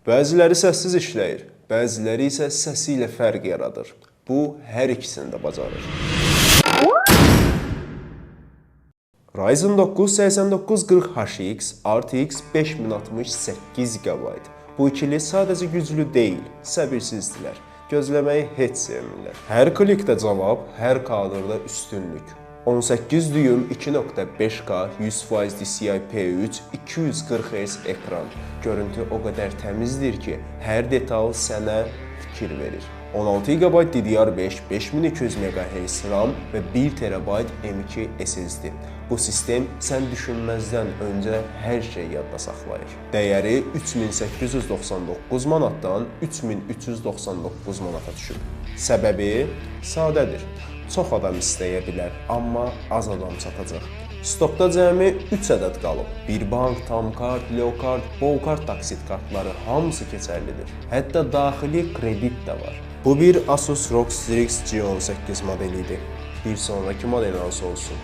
Bəziləri səssiz işləyir, bəziləri isə səsi ilə fərq yaradır. Bu, hər ikisini də bacarır. Ryzen 9 8940HX RTX 5068 GB. Bu ikili sadəcə güclü deyil, səbirsizdirlər. Gözləməyi heç sevmirlər. Hər klikdə cavab, hər kadrda üstünlük. 18 düyüm 2.5K 100% DCI-P3 240 Hz ekran. Görüntü o qədər təmizdir ki, hər detal sənə fikir verir. 16 GB DDR5 5200 MHz RAM və 1 TB M2 SSD. Bu sistem sən düşünməzdən öncə hər şeyi yadda saxlayır. Dəyəri 3899 manatdan 3399 manata düşüb. Səbəbi sadədir. Çox adam istəyə bilər, amma az adam çatacaq. Stokda cəmi 3 ədəd qalıb. Bir bank, tam kart, leokart, bolkart taksit kartları hamısı keçərlidir. Hətta daxili kredit də var. Bu bir Asus ROG Strix G18 modeli idi. Bir sonraki model hansı olsun?